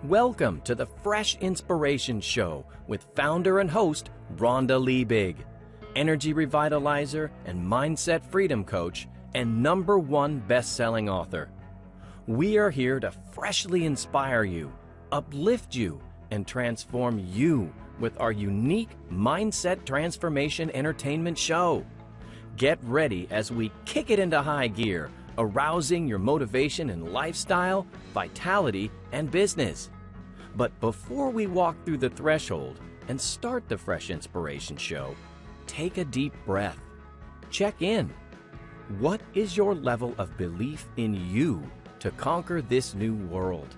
Welcome to the Fresh Inspiration Show with founder and host Rhonda Liebig, energy revitalizer and mindset freedom coach and #1 best-selling author. We are here to freshly inspire you, uplift you, and transform you with our unique mindset transformation entertainment show. Get ready as we kick it into high gear, arousing your motivation in lifestyle, vitality, and business. But before we walk through the threshold and start the Fresh Inspiration Show, take a deep breath. Check in. What is your level of belief in you to conquer this new world?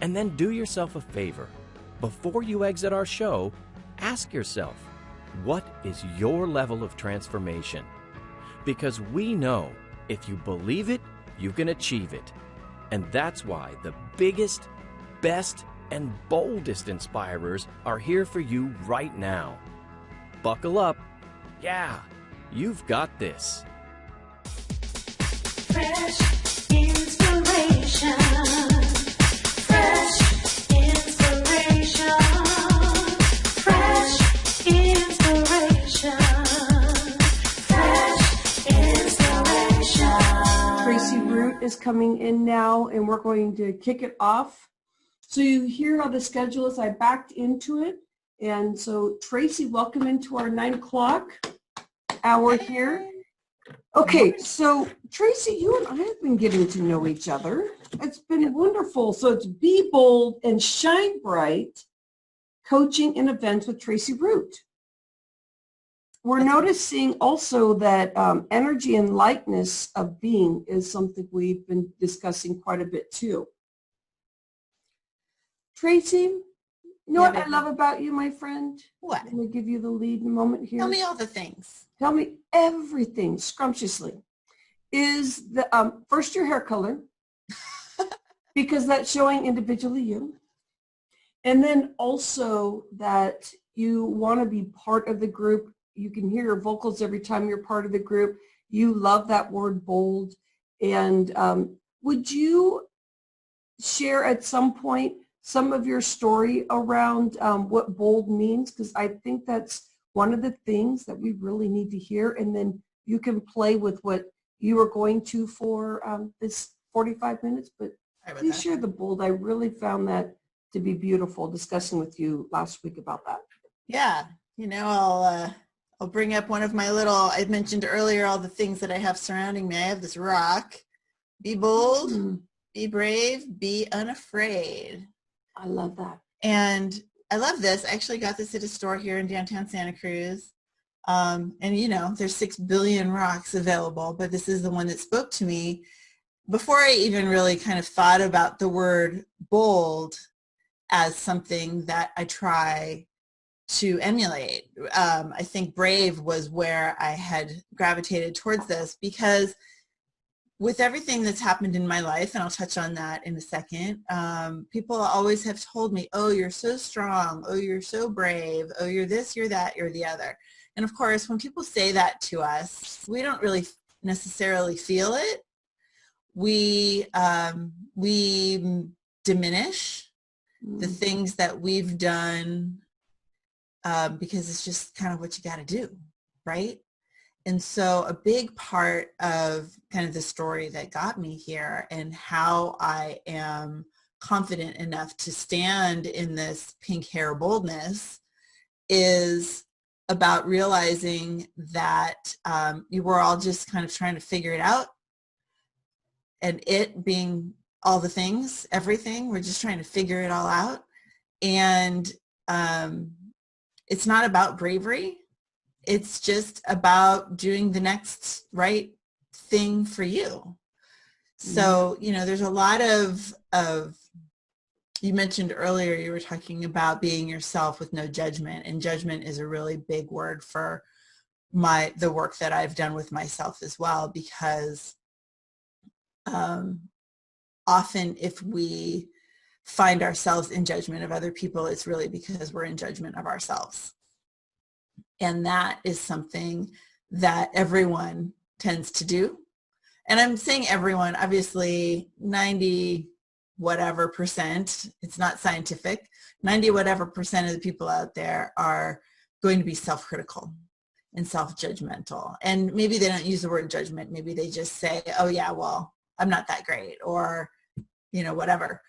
And then do yourself a favor. Before you exit our show, ask yourself, what is your level of transformation? Because we know if you believe it, you can achieve it. And that's why the biggest, best, and boldest inspirers are here for you right now. Buckle up. Yeah, you've got this. Fresh inspiration. Fresh inspiration. Fresh inspiration. Fresh inspiration. Tracy Root is coming in now, and we're going to kick it off. So you hear how the schedule is. I backed into it. And so Tracy, welcome into our 9 o'clock hour here. Okay, so Tracy, you and I have been getting to know each other. It's been wonderful. So it's Be Bold and Shine Bright, coaching and events with Tracy Root. We're noticing also that energy and lightness of being is something we've been discussing quite a bit too. Tracy, you know what I love about you, my friend? What? Let me give you the lead moment here. Tell me all the things. Tell me everything scrumptiously. Is the first your hair color, because that's showing individually you. And then also that you want to be part of the group. You can hear your vocals every time you're part of the group. You love that word bold. And would you share at some point some of your story around what bold means? Because I think that's one of the things that we really need to hear. And then you can play with what you were going to for this 45 minutes. But please share the bold. I really found that to be beautiful, discussing with you last week about that. Yeah, you know, I'll bring up one of my little, I mentioned earlier all the things that I have surrounding me. I have this rock. Be bold, be brave, be unafraid. I love that. And I love this. I actually got this at a store here in downtown Santa Cruz. And, you know, there's 6 billion rocks available, but this is the one that spoke to me before I even really kind of thought about the word bold as something that I try to emulate. I think brave was where I had gravitated towards this, because with everything that's happened in my life, and I'll touch on that in a second, people always have told me, oh, you're so strong, oh, you're so brave, oh, you're this, you're that, you're the other. And of course, when people say that to us, we don't really necessarily feel it. We diminish the things that we've done because it's just kind of what you got to do, right? And so a big part of kind of the story that got me here and how I am confident enough to stand in this pink hair boldness is about realizing that you were all just kind of trying to figure it out, and it being all the things, everything, we're just trying to figure it all out. And it's not about bravery. It's just about doing the next right thing for you. So, you know, there's a lot of, you mentioned earlier, you were talking about being yourself with no judgment, and judgment is a really big word for the work that I've done with myself as well, because often if we find ourselves in judgment of other people, it's really because we're in judgment of ourselves. And that is something that everyone tends to do. And I'm saying everyone, obviously 99% whatever percent, it's not scientific, 90 whatever percent of the people out there are going to be self-critical and self-judgmental. And maybe they don't use the word judgment. Maybe they just say, oh yeah, well, I'm not that great, or, you know, whatever.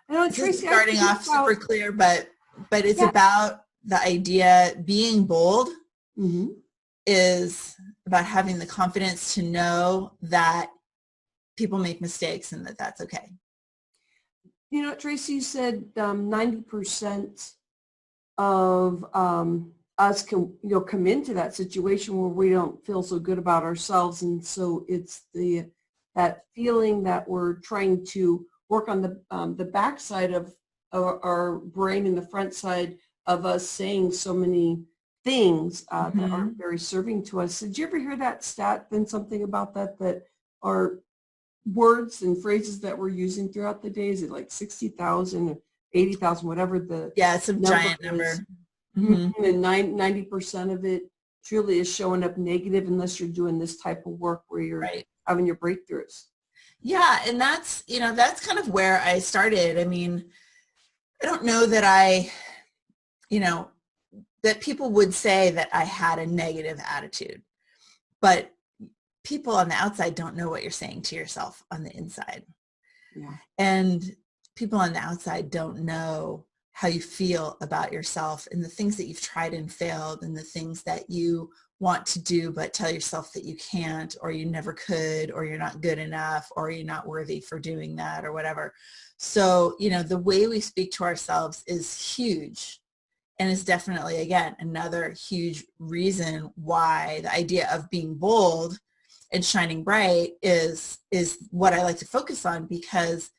I know, This is Tracy, starting off super clear, but it's about the idea. Being bold is about having the confidence to know that people make mistakes and that that's okay. You know, Tracy, you said 90% of us can, you know, come into that situation where we don't feel so good about ourselves. And so it's that feeling that we're trying to work on the backside of our brain and the front side of us saying so many things that aren't very serving to us. Did you ever hear that stat, then something about that are words and phrases that we're using throughout the day? Is it like 60,000 or 80,000, whatever the it's a giant number. And 90% of it truly is showing up negative unless you're doing this type of work where you're having your breakthroughs. Yeah, and that's, you know, that's kind of where I started. I mean, I don't know that I, you know, that people would say that I had a negative attitude, but people on the outside don't know what you're saying to yourself on the inside. Yeah. And people on the outside don't know how you feel about yourself and the things that you've tried and failed and the things that you want to do but tell yourself that you can't, or you never could, or you're not good enough, or you're not worthy for doing that, or whatever. So, you know, the way we speak to ourselves is huge. And it's definitely, again, another huge reason why the idea of being bold and shining bright is what I like to focus on, because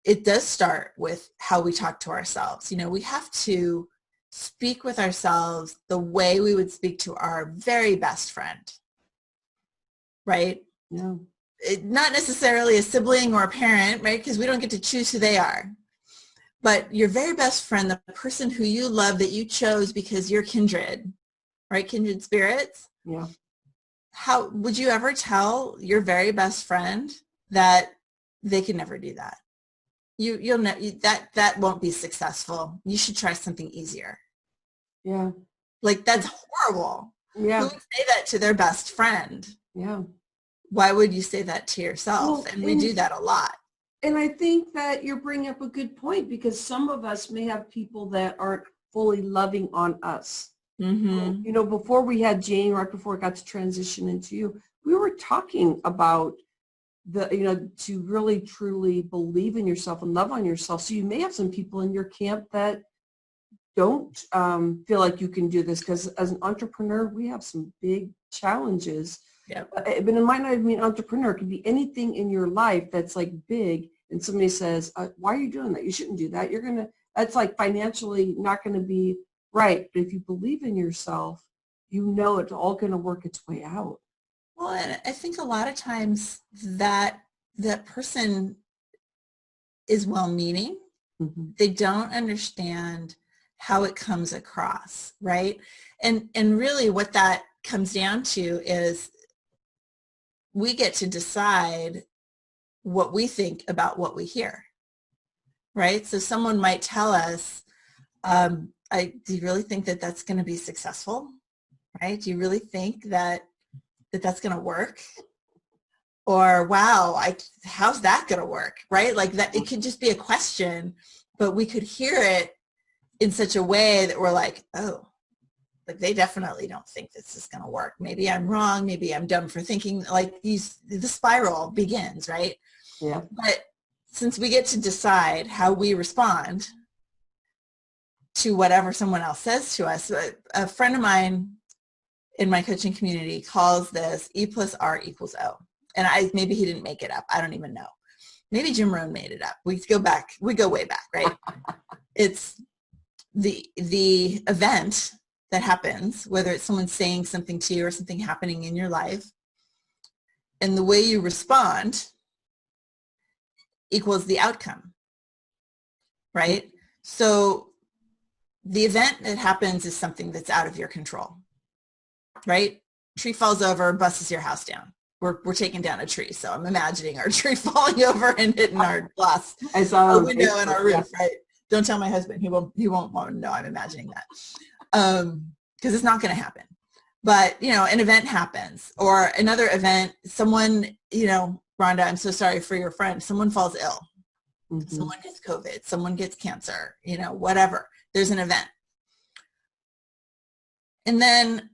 it does start with how we talk to ourselves. You know, we have to speak with ourselves the way we would speak to our very best friend, right? Yeah. Not necessarily a sibling or a parent, right? Because we don't get to choose who they are. But your very best friend, the person who you love that you chose because you're kindred, right? Kindred spirits. Yeah. How would you ever tell your very best friend that they can never do that? You'll know that won't be successful. You should try something easier. Yeah. Like, that's horrible. Yeah. Who would say that to their best friend? Yeah. Why would you say that to yourself? Well, and we do that a lot. And I think that you're bringing up a good point, because some of us may have people that aren't fully loving on us. Mm-hmm. You know, before we had Jane, right before I got to transition into you, we were talking about to really truly believe in yourself and love on yourself. So you may have some people in your camp that don't feel like you can do this, because as an entrepreneur, we have some big challenges. Yep. But it might not even be an entrepreneur. It could be anything in your life that's like big, and somebody says, why are you doing that? You shouldn't do that. That's like financially not going to be right. But if you believe in yourself, you know it's all going to work its way out. Well, and I think a lot of times that person is well-meaning. Mm-hmm. They don't understand how it comes across, right? And really what that comes down to is we get to decide what we think about what we hear, right? So someone might tell us, do you really think that that's going to be successful, right? Do you really think that that's going to work? Or, wow, how's that going to work, right? Like that, it could just be a question, but we could hear it in such a way that we're like, oh, like they definitely don't think this is going to work. Maybe I'm wrong. Maybe I'm dumb for thinking. Like the spiral begins, right? Yeah. But since we get to decide how we respond to whatever someone else says to us, a friend of mine in my coaching community calls this E+R=O. And maybe he didn't make it up. I don't even know. Maybe Jim Rohn made it up. We go way back, right? It's the event that happens, whether it's someone saying something to you or something happening in your life, and the way you respond equals the outcome, right? So the event that happens is something that's out of your control, right? Tree falls over, busts your house down. we're taking down a tree. So I'm imagining our tree falling over and hitting our glass I saw a on window in Facebook, our roof, right? Don't tell my husband. He won't want to know I'm imagining that. Because it's not going to happen. But, an event happens, or another event, someone, Rhonda, I'm so sorry for your friend. Someone falls ill. Mhm. Someone gets COVID. Someone gets cancer, whatever. There's an event. And then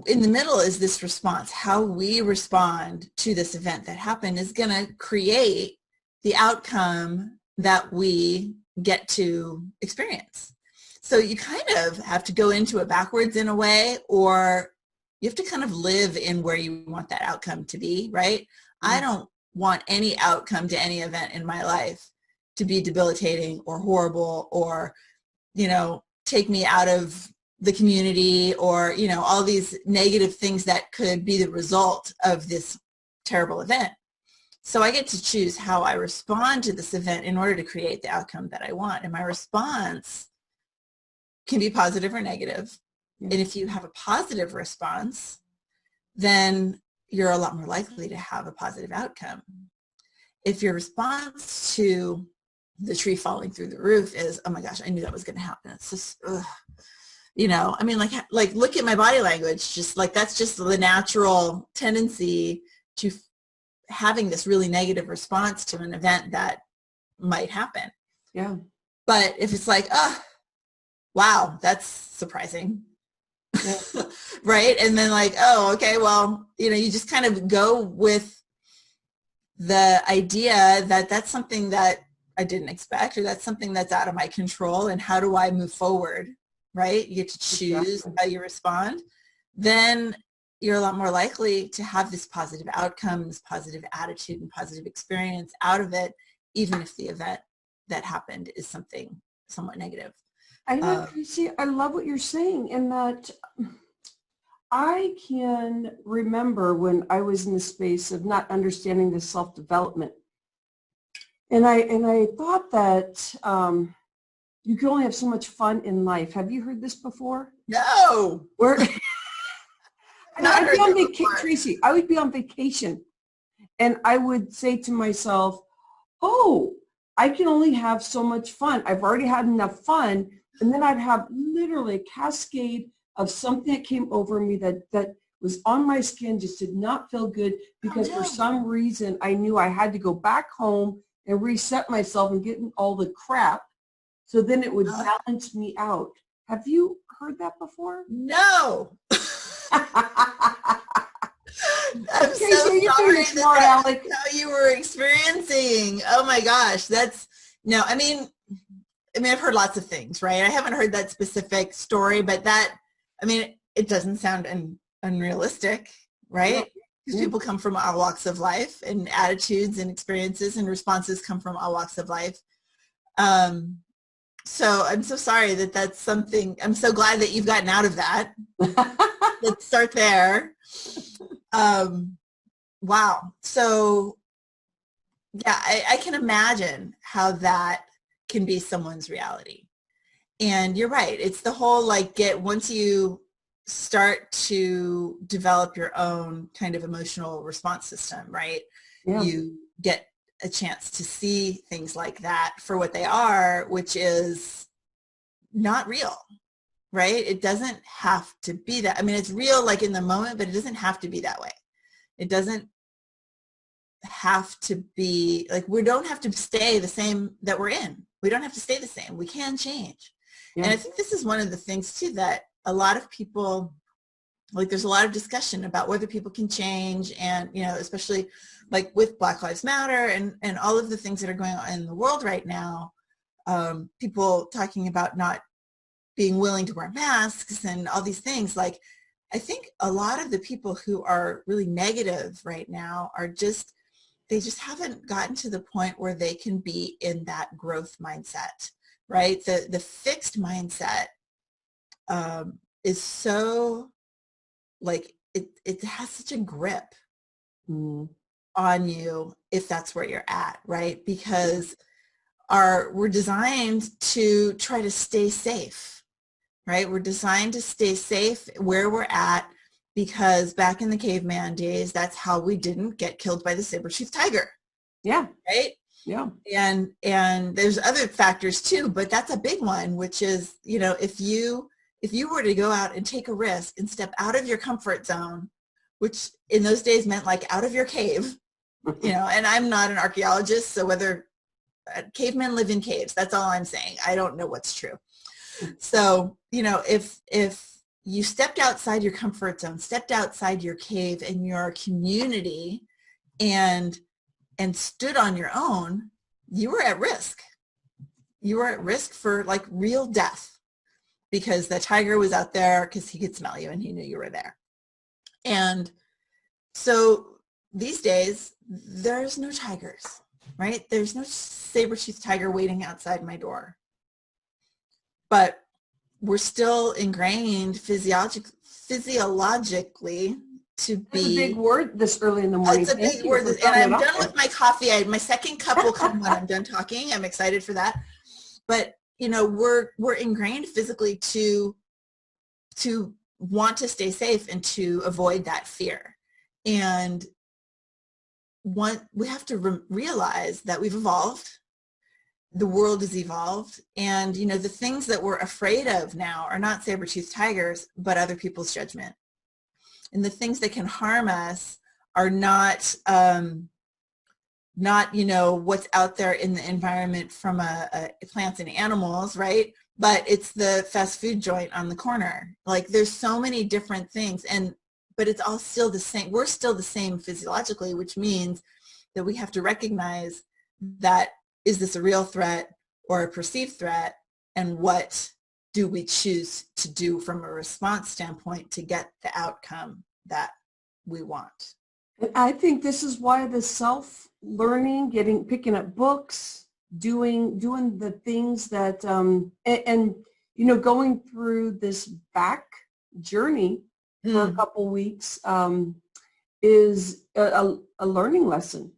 in the middle is this response. How we respond to this event that happened is going to create the outcome that we get to experience. So you kind of have to go into it backwards in a way, or you have to kind of live in where you want that outcome to be, right? Mm-hmm. I don't want any outcome to any event in my life to be debilitating or horrible or, take me out of the community or, all these negative things that could be the result of this terrible event. So I get to choose how I respond to this event in order to create the outcome that I want. And my response can be positive or negative. And if you have a positive response, then you're a lot more likely to have a positive outcome. If your response to the tree falling through the roof is, oh my gosh, I knew that was going to happen. It's just, like look at my body language. Just like, that's just the natural tendency to having this really negative response to an event that might happen. Yeah. But if it's like, oh, wow, that's surprising. Yeah. Right? And then like, oh, okay, well, you just kind of go with the idea that that's something that I didn't expect, or that's something that's out of my control, and how do I move forward, right? You get to choose Exactly. how you respond. Then you're a lot more likely to have this positive outcome, this positive attitude and positive experience out of it, even if the event that happened is something somewhat negative. I know, Tracy, I love what you're saying, in that I can remember when I was in the space of not understanding the self-development. And I thought that you can only have so much fun in life. Have you heard this before? No. Where Not I'd be heard on that vacation, before. Tracy, I would be on vacation and I would say to myself, oh, I can only have so much fun. I've already had enough fun. And then I'd have literally a cascade of something that came over me that was on my skin, just did not feel good, because for some reason I knew I had to go back home and reset myself and get in all the crap. So then it would balance me out. Have you heard that before? No. I'm Okay, so so you're sorry doing smart, Alec. that's how you were experiencing. Oh my gosh, no. I mean, I've heard lots of things, right? I haven't heard that specific story, but it doesn't sound unrealistic, right? Because people come from all walks of life, and attitudes and experiences and responses come from all walks of life. So I'm so sorry that's something. I'm so glad that you've gotten out of that. Let's start there. Wow. So yeah, I can imagine how that can be someone's reality. And you're right. It's the whole once you start to develop your own kind of emotional response system, right? Yeah. You get a chance to see things like that for what they are, which is not real, right? It doesn't have to be that. It's real like in the moment, but it doesn't have to be that way. It doesn't have to be we don't have to stay the same that we're in. We don't have to stay the same. We can change. Yeah. And I think this is one of the things too, that a lot of people, there's a lot of discussion about whether people can change, and, especially with Black Lives Matter and all of the things that are going on in the world right now, people talking about not being willing to wear masks and all these things. I think a lot of the people who are really negative right now they just haven't gotten to the point where they can be in that growth mindset, right? The fixed mindset is so it has such a grip on you if that's where you're at, right? Because we're designed to try to stay safe, right? We're designed to stay safe where we're at, because back in the caveman days, that's how we didn't get killed by the saber-toothed tiger. Yeah. Right? Yeah. And there's other factors too, but that's a big one, which is, you know, if you were to go out and take a risk and step out of your comfort zone, which in those days meant like out of your cave, you know, and I'm not an archaeologist, so whether cavemen live in caves, that's all I'm saying. I don't know what's true. So, you know, if you stepped outside your comfort zone, stepped outside your cave and your community and stood on your own, you were at risk. You were at risk for like real death because the tiger was out there because he could smell you and he knew you were there. And so these days, there's no tigers, right? There's no saber-toothed tiger waiting outside my door. But we're still ingrained physiologically to be. It's a big word this early in the morning. It's a big word. And I'm done with my coffee. My second cup will come when I'm done talking. I'm excited for that. But, you know, we're ingrained physically to want to stay safe and to avoid that fear. And we have to realize that we've evolved. The world has evolved. And, you know, the things that we're afraid of now are not saber-toothed tigers, but other people's judgment. And the things that can harm us are not, you know, what's out there in the environment from plants and animals, right? But it's the fast food joint on the corner. Like there's so many different things, but it's all still the same. We're still the same physiologically, which means that we have to recognize that, is this a real threat or a perceived threat? And what do we choose to do from a response standpoint to get the outcome that we want? I think this is why the self-learning, picking up books, doing the things that, and you know, going through this back journey for a couple weeks is a learning lesson,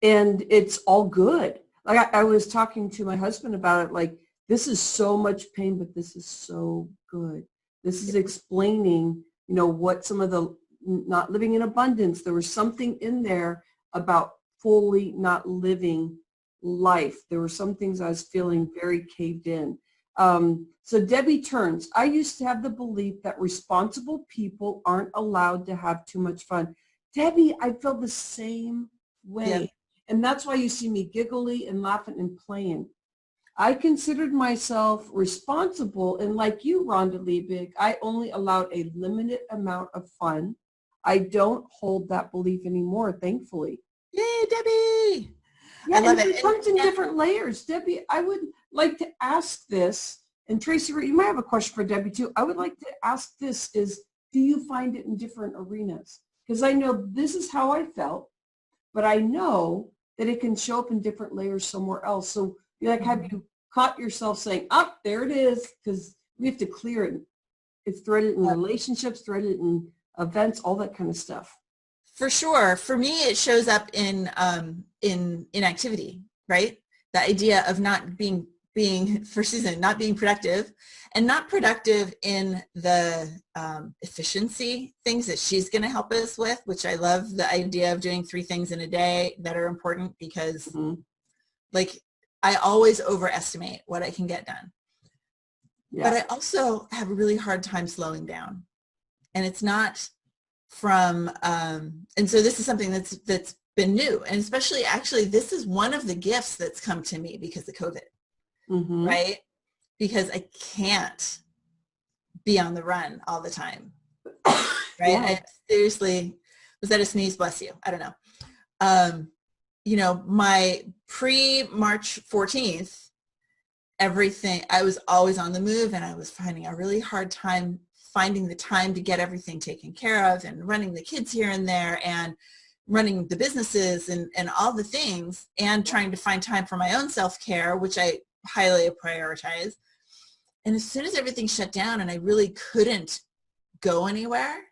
and it's all good. Like I was talking to my husband about it, like, this is so much pain, but this is so good. This is explaining, you know, what some of the not living in abundance, there was something in there about fully not living life. There were some things I was feeling very caved in. So Debbie turns, I used to have the belief that responsible people aren't allowed to have too much fun. Debbie, I feel the same way. Yeah. And that's why you see me giggly and laughing and playing. I considered myself responsible, and like you, Rhonda Liebig, I only allowed a limited amount of fun. I don't hold that belief anymore, thankfully. Yay, Debbie! Yeah, I love it. It comes in different layers. Debbie, I would like to ask this, and Tracy, you might have a question for Debbie too. I would like to ask this is, do you find it in different arenas? Because I know this is how I felt, but I know that it can show up in different layers somewhere else. So like, have you caught yourself saying, oh, there it is? Because we have to clear it. It's threaded in relationships, threaded in events, all that kind of stuff. For sure. For me, it shows up in activity, right? The idea of not being for Susan, not being productive, and not productive in the efficiency things that she's going to help us with, which I love the idea of doing 3 things in a day that are important because like I always overestimate what I can get done. Yeah. But I also have a really hard time slowing down. And it's not from, and so this is something that's been new. And especially actually, this is one of the gifts that's come to me because of COVID. Right? Because I can't be on the run all the time. Right? Yeah. I seriously, was that a sneeze? Bless you. I don't know. You know, my pre-March 14th, everything, I was always on the move and I was finding a really hard time finding the time to get everything taken care of and running the kids here and there and running the businesses and all the things and trying to find time for my own self-care, which I highly prioritize. And as soon as everything shut down and I really couldn't go anywhere,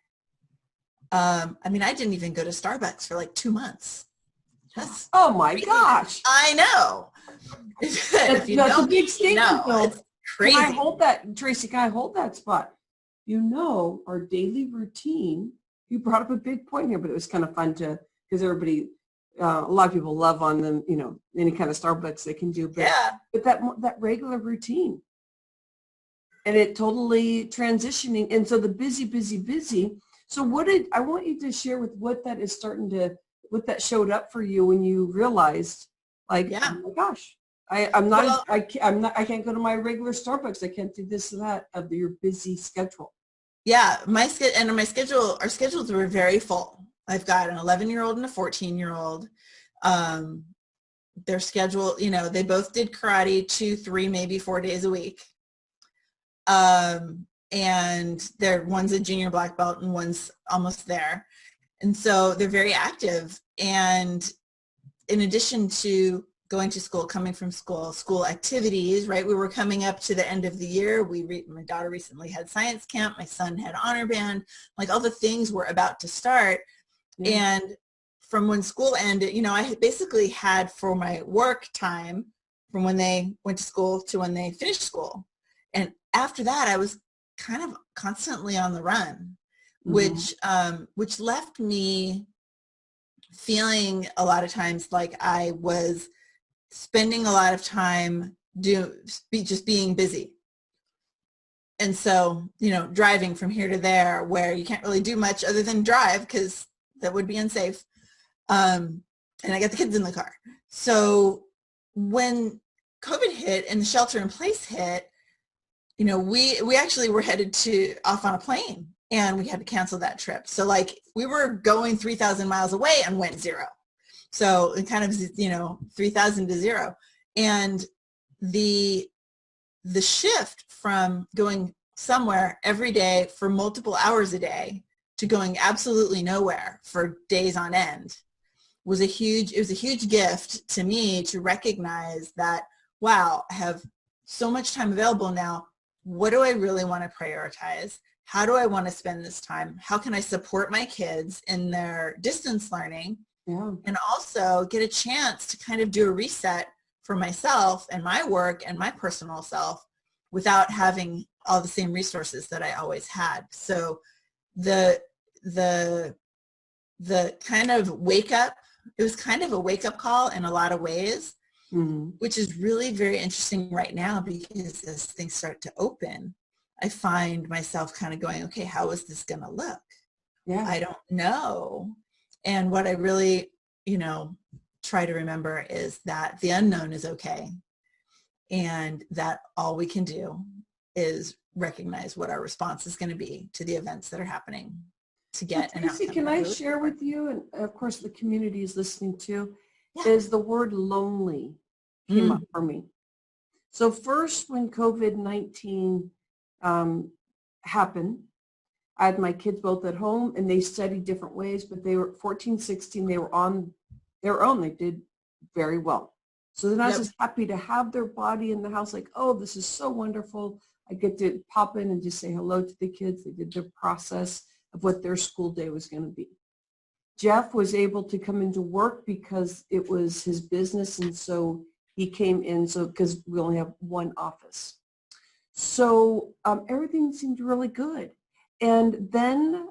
I mean, I didn't even go to Starbucks for like 2 months. Oh my gosh. I know. If you that's know a big statement, though. It's crazy. Can I hold that, Tracy, can I hold that spot? You know, our daily routine you brought up a big point here, but it was kind of fun to, because everybody, a lot of people love on them, you know, any kind of Starbucks they can do, but that regular routine. And it totally transitioning. And so the busy. So I want you to share with what that is what that showed up for you when you realized, like, oh my gosh, I can't go to my regular Starbucks. I can't do this and that of your busy schedule. Yeah, our schedules were very full. I've got an 11-year-old and a 14-year-old. Their schedule, you know, they both did karate 2, 3, maybe 4 days a week. And one's a junior black belt and one's almost there. And so they're very active. And in addition to going to school, coming from school activities, right? We were coming up to the end of the year. My daughter recently had science camp. My son had honor band. Like, all the things were about to start. And from when school ended, you know, I basically had for my work time from when they went to school to when they finished school. And after that, I was kind of constantly on the run, which left me feeling a lot of times like I was spending a lot of time just being busy. And so, you know, driving from here to there where you can't really do much other than drive because that would be unsafe. And I got the kids in the car. So when COVID hit and the shelter in place hit, you know, we actually were headed off on a plane and we had to cancel that trip. So like we were going 3,000 miles away and went 0. So it kind of, you know, 3,000 to 0. And the shift from going somewhere every day for multiple hours a day to going absolutely nowhere for days on end was a huge gift to me to recognize that, wow, I have so much time available now. What do I really want to prioritize? How do I want to spend this time? How can I support my kids in their distance learning? Yeah. And also get a chance to kind of do a reset for myself and my work and my personal self without having all the same resources that I always had. So the kind of it was kind of a wake up call in a lot of ways. Which is really very interesting right now because as things start to open, I find myself kind of going, okay, how is this going to look? Yeah. I don't know. And what I really, you know, try to remember is that the unknown is okay. And that all we can do is recognize what our response is going to be to the events that are happening to get an outcome. Can I share with you, and of course the community is listening too, is the word lonely came up for me. So first when COVID-19 happened, I had my kids both at home and they studied different ways, but they were 14, 16, they were on their own. They did very well. So then I was just happy to have their body in the house, like, oh, this is so wonderful. I get to pop in and just say hello to the kids. They did their process of what their school day was going to be. Jeff was able to come into work because it was his business, and so he came in, so because we only have one office. So everything seemed really good. And then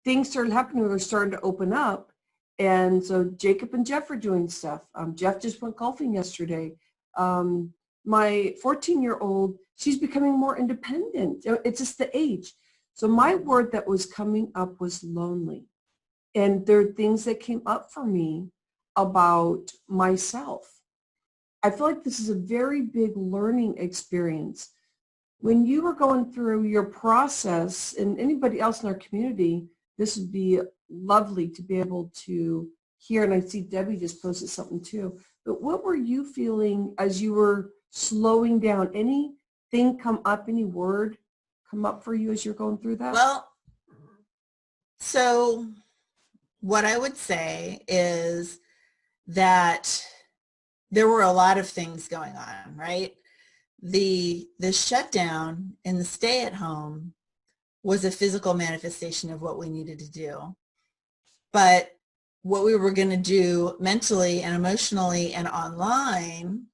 things started happening. We were starting to open up. And so Jacob and Jeff are doing stuff. Jeff just went golfing yesterday. My 14-year-old, she's becoming more independent. It's just the age. So my word that was coming up was lonely. And there are things that came up for me about myself. I feel like this is a very big learning experience. When you were going through your process, and anybody else in our community, this would be lovely to be able to hear. And I see Debbie just posted something too. But what were you feeling as you were slowing down? Anything come up, any word come up for you as you're going through that? Well, so what I would say is that there were a lot of things going on, right? The shutdown and the stay at home was a physical manifestation of what we needed to do. But what we were going to do mentally and emotionally and online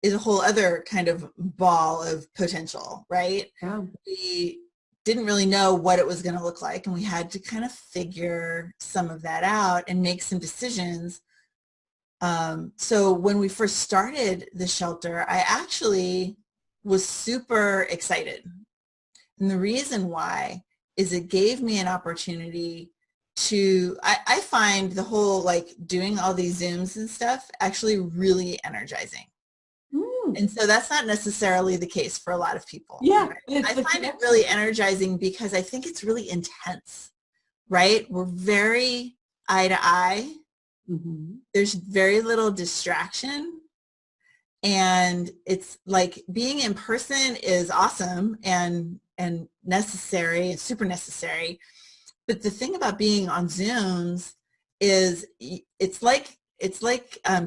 is a whole other kind of ball of potential, right? Yeah. We didn't really know what it was going to look like. And we had to kind of figure some of that out and make some decisions. So when we first started the shelter, I actually was super excited. And the reason why is it gave me an opportunity to, I find the whole like doing all these Zooms and stuff actually really energizing. And so that's not necessarily the case for a lot of people. Yeah. Right? I find it really energizing because I think it's really intense, right? We're very eye to eye. There's very little distraction. And it's like being in person is awesome and necessary and super necessary. But the thing about being on Zooms is it's like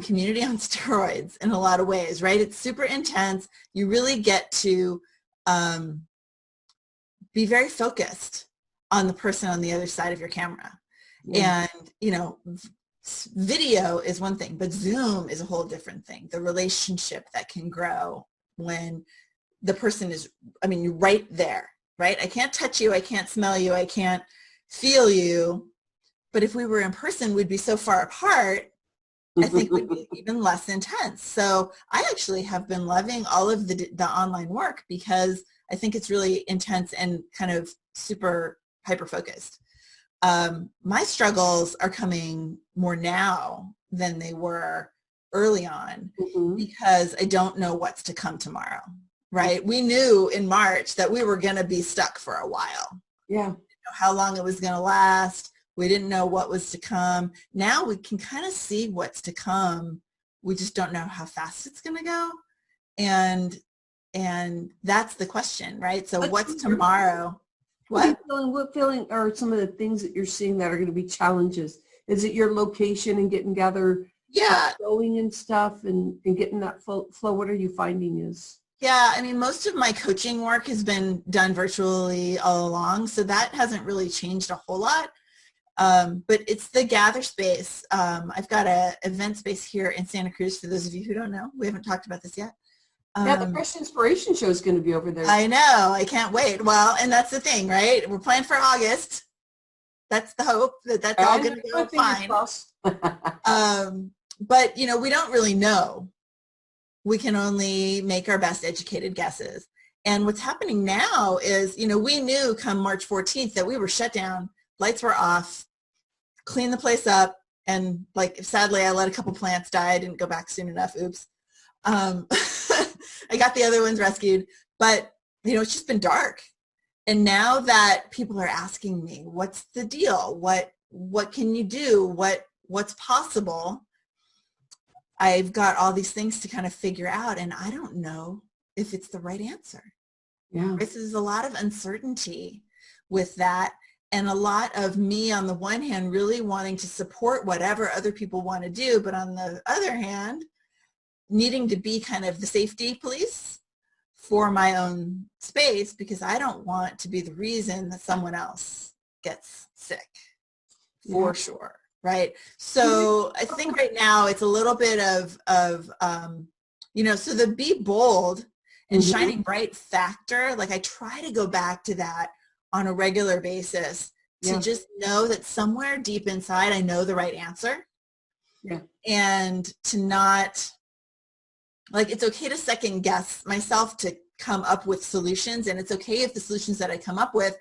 community on steroids in a lot of ways, right? It's super intense. You really get to be very focused on the person on the other side of your camera. And, you know, video is one thing, but Zoom is a whole different thing. The relationship that can grow when the person is, I mean, you're right there, right? I can't touch you. I can't smell you. I can't feel you. But if we were in person, we'd be so far apart, I think would be even less intense. So I actually have been loving all of the online work because I think it's really intense and kind of super hyper-focused. My struggles are coming more now than they were early on because I don't know what's to come tomorrow, right? We knew in March that we were going to be stuck for a while. Yeah. We didn't know how long it was going to last. We didn't know what was to come. Now we can kind of see what's to come. We just don't know how fast it's going to go. And that's the question, right? So what's tomorrow? What feeling are some of the things that you're seeing that are going to be challenges? Is it your location and getting together, going and stuff and getting that flow? What are you finding is? Yeah, I mean, most of my coaching work has been done virtually all along, so that hasn't really changed a whole lot. But it's the gather space. I've got an event space here in Santa Cruz. For those of you who don't know, we haven't talked about this yet. Yeah, the Fresh Inspiration Show is going to be over there. I know. I can't wait. Well, and that's the thing, right? We're planning for August. That's the hope that that's all going to go fine. But, you know, we don't really know. We can only make our best educated guesses. And what's happening now is, you know, we knew come March 14th that we were shut down, lights were off, clean the place up, and like sadly I let a couple plants die. I didn't go back soon enough. Oops. I got the other ones rescued, but you know, it's just been dark. And now that people are asking me, what's the deal? What can you do? What's possible? I've got all these things to kind of figure out, and I don't know if it's the right answer. Yeah. There's a lot of uncertainty with that. And a lot of me, on the one hand, really wanting to support whatever other people want to do, but on the other hand, needing to be kind of the safety police for my own space because I don't want to be the reason that someone else gets sick, for sure, right? So I think right now it's a little bit of you know, so the be bold and shining bright factor, like I try to go back to that on a regular basis to just know that somewhere deep inside I know the right answer. Yeah. And to not, like, it's okay to second guess myself to come up with solutions, and it's okay if the solutions that I come up with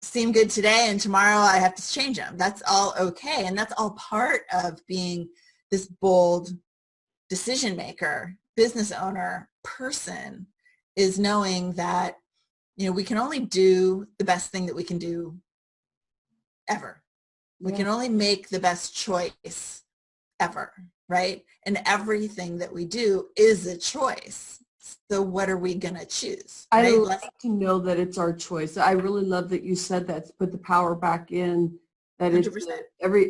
seem good today and tomorrow I have to change them. That's all okay, and that's all part of being this bold decision maker, business owner, person, is knowing that, you know, we can only do the best thing that we can do ever. We can only make the best choice ever, right? And everything that we do is a choice. So what are we going to choose? I right? love to know that it's our choice. I really love that you said that, to put the power back in, that it's 100%.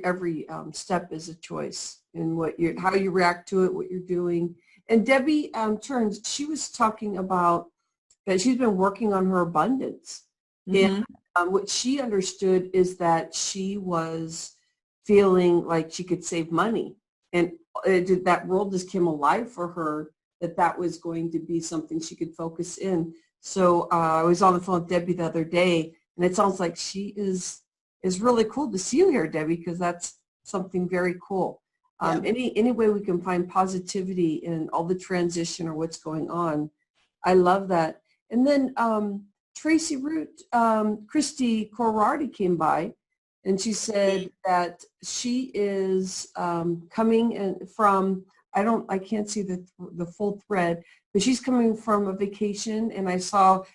every step is a choice in how you react to it, what you're doing. And Debbie Turns, she was talking about that she's been working on her abundance. And what she understood is that she was feeling like she could save money. And that world just came alive for her, that was going to be something she could focus in. So I was on the phone with Debbie the other day, and it sounds like she is really cool to see you here, Debbie, because that's something very cool. Yeah. Any way we can find positivity in all the transition or what's going on, I love that. And then Tracy Root, Christy Corrardi came by, and she said that she is coming from, I can't see the full thread, but she's coming from a vacation. And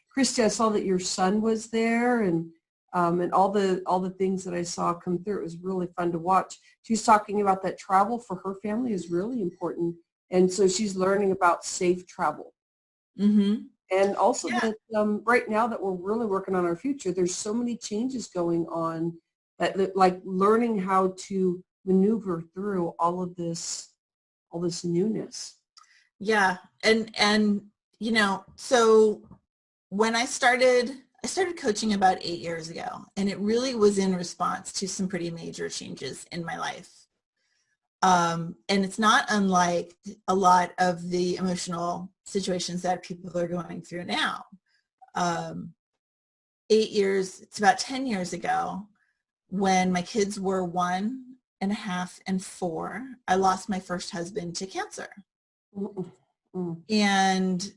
Christy, I saw that your son was there, and all the things that I saw come through. It was really fun to watch. She's talking about that travel for her family is really important. And so she's learning about safe travel. Mm-hmm. And also Yeah. that right now that we're really working on our future, there's so many changes going on that like learning how to maneuver through all this newness. Yeah. And, you know, so when I started coaching about 8 years ago, and it really was in response to some pretty major changes in my life. And it's not unlike a lot of the emotional situations that people are going through now. 8 years, it's about 10 years ago, when my kids were 1.5 and 4, I lost my first husband to cancer. Mm-mm. And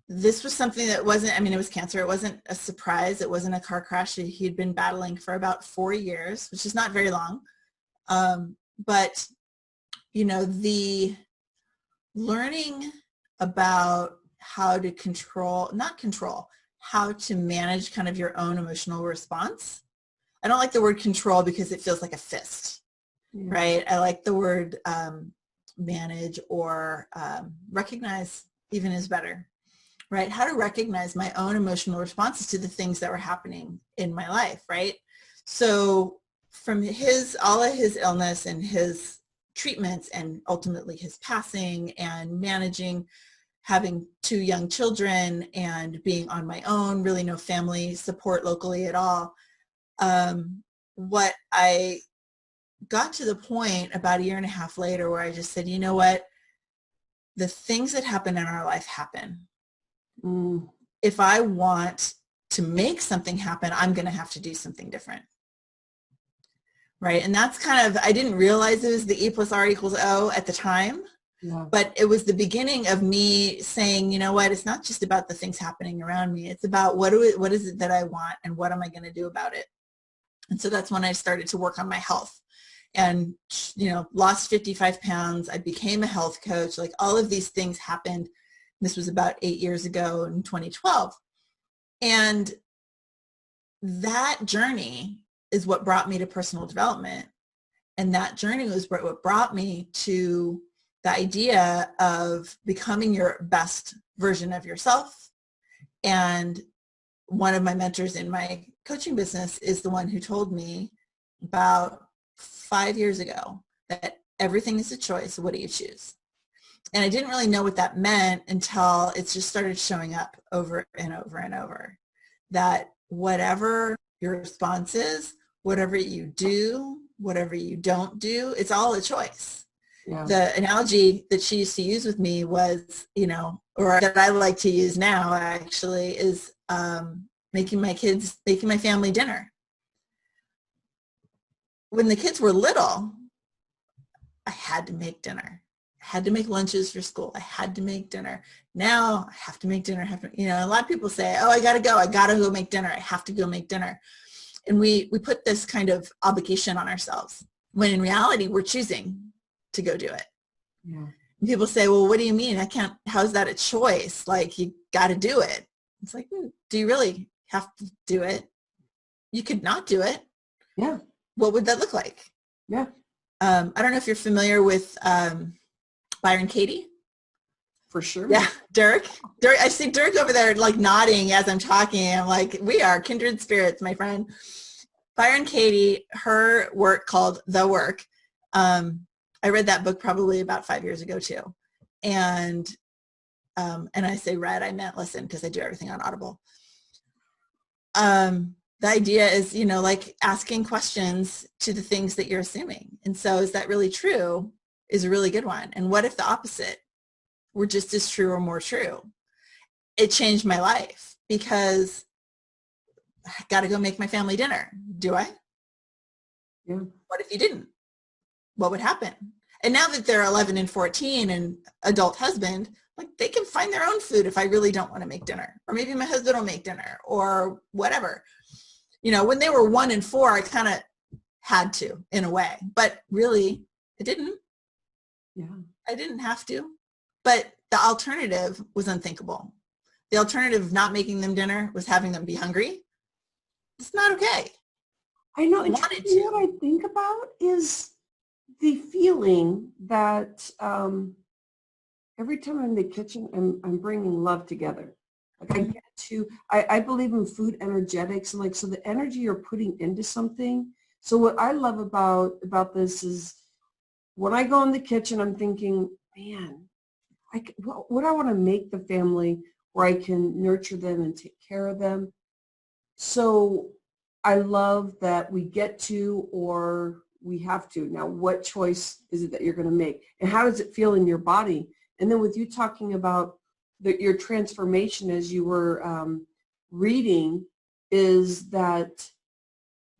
this was something that wasn't, I mean, it was cancer. It wasn't a surprise. It wasn't a car crash. He'd been battling for about 4 years, which is not very long. But, you know, the learning about how to how to manage kind of your own emotional response. I don't like the word control because it feels like a fist, right? I like the word manage or recognize even is better, right? How to recognize my own emotional responses to the things that were happening in my life, right? So from all of his illness and his treatments and ultimately his passing and managing having 2 young children and being on my own, really no family support locally at all. What I got to the point about 1.5 years later where I just said, you know what, the things that happen in our life happen. If I want to make something happen, I'm going to have to do something different. Right. And that's kind of, I didn't realize it was the E+R=O at the time. Yeah. But it was the beginning of me saying, you know what, it's not just about the things happening around me. It's about what is it that I want and what am I going to do about it? And so that's when I started to work on my health and, you know, lost 55 pounds. I became a health coach. Like all of these things happened. This was about 8 years ago in 2012. And that journey is what brought me to personal development. And that journey was what brought me to the idea of becoming your best version of yourself. And one of my mentors in my coaching business is the one who told me about 5 years ago that everything is a choice. What do you choose? And I didn't really know what that meant until it just started showing up over and over and over. That whatever your response is, whatever you do, whatever you don't do, it's all a choice. Yeah. The analogy that she used to use with me was, you know, or that I like to use now actually is making my family dinner. When the kids were little, I had to make dinner. I had to make lunches for school. I had to make dinner. Now I have to make dinner. You know, a lot of people say, oh, I got to go make dinner. I have to go make dinner. And we put this kind of obligation on ourselves when in reality we're choosing to go do it. Yeah. And people say, well, what do you mean? How's that a choice? Like, you got to do it. It's like, do you really have to do it? You could not do it. Yeah. What would that look like? Yeah. I don't know if you're familiar with Byron Katie. For sure. Yeah. Dirk. I see Dirk over there like nodding as I'm talking. I'm like, we are kindred spirits, my friend. Byron Katie, her work called The Work. I read that book probably about 5 years ago too. And I say read, I meant listen, because I do everything on Audible. The idea is, you know, like asking questions to the things that you're assuming. And so is that really true is a really good one. And what if the opposite were just as true or more true? It changed my life because I got to go make my family dinner. Do I? Yeah. What if you didn't? What would happen? And now that they're 11 and 14 and adult husband, like they can find their own food if I really don't want to make dinner, or maybe my husband will make dinner or whatever. You know, when they were 1 and 4, I kind of had to in a way, but really I didn't. Yeah. I didn't have to, but the alternative was unthinkable. The alternative of not making them dinner was having them be hungry. It's not okay. I know. I And wanted you know to. what I think about is the feeling that every time I'm in the kitchen, I'm bringing love together. Like I get to, I believe in food energetics, and like, so the energy you're putting into something. So what I love about this is when I go in the kitchen, I'm thinking, man, what I want to make the family where I can nurture them and take care of them. So I love that we get to, or we have to. Now, what choice is it that you're going to make? And how does it feel in your body? And then with you talking about your transformation as you were reading, is that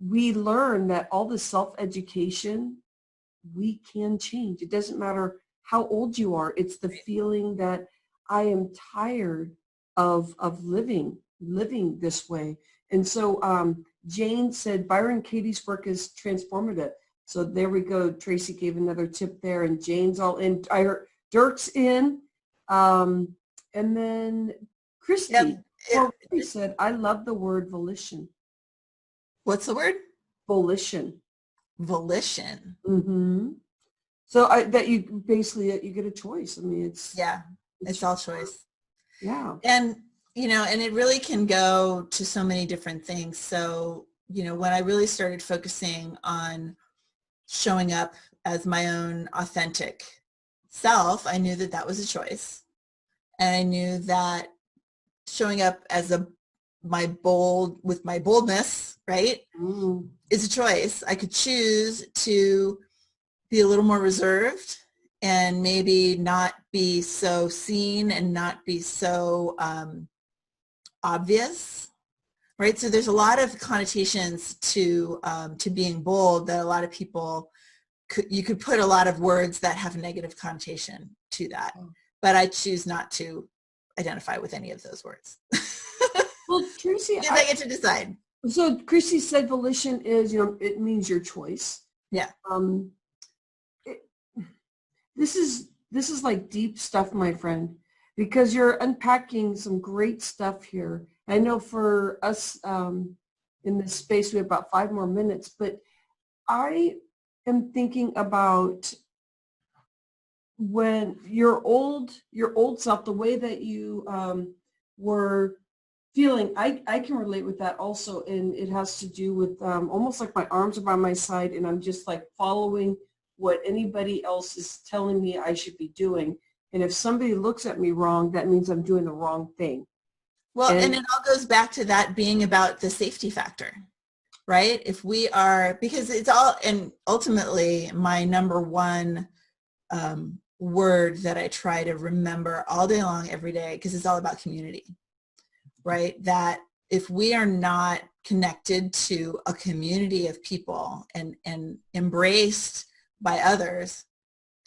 we learn that all the self-education, we can change. It doesn't matter how old you are. It's the feeling that I am tired of living this way. And so Jane said Byron Katie's work is transformative. So there we go. Tracy gave another tip there, and Jane's all in. I heard Dirk's in. And then Christy already said, I love the word volition. What's the word? Volition. Volition. Mm-hmm. So that you basically, you get a choice. I mean, it's all choice. Yeah. And, you know, and it really can go to so many different things. So, you know, when I really started focusing on showing up as my own authentic self, I knew that that was a choice. And I knew that showing up as my boldness, right, is a choice. I could choose to be a little more reserved and maybe not be so seen and not be so obvious, right? So there's a lot of connotations to being bold that a lot of people you could put a lot of words that have a negative connotation to that, but I choose not to identify with any of those words. Well, Tracy, I get to decide. So Christy said volition is, it means your choice. Yeah. This is like deep stuff, my friend, because you're unpacking some great stuff here. I know for us in this space, we have about 5 more minutes, but I am thinking about when your old self, the way that you were feeling. I can relate with that also, and it has to do with almost like my arms are by my side and I'm just like following what anybody else is telling me I should be doing. And if somebody looks at me wrong, that means I'm doing the wrong thing. Well, and it all goes back to that being about the safety factor, right? If we are, because it's all, and ultimately my number one word that I try to remember all day long, every day, because it's all about community, right? That if we are not connected to a community of people and embraced by others,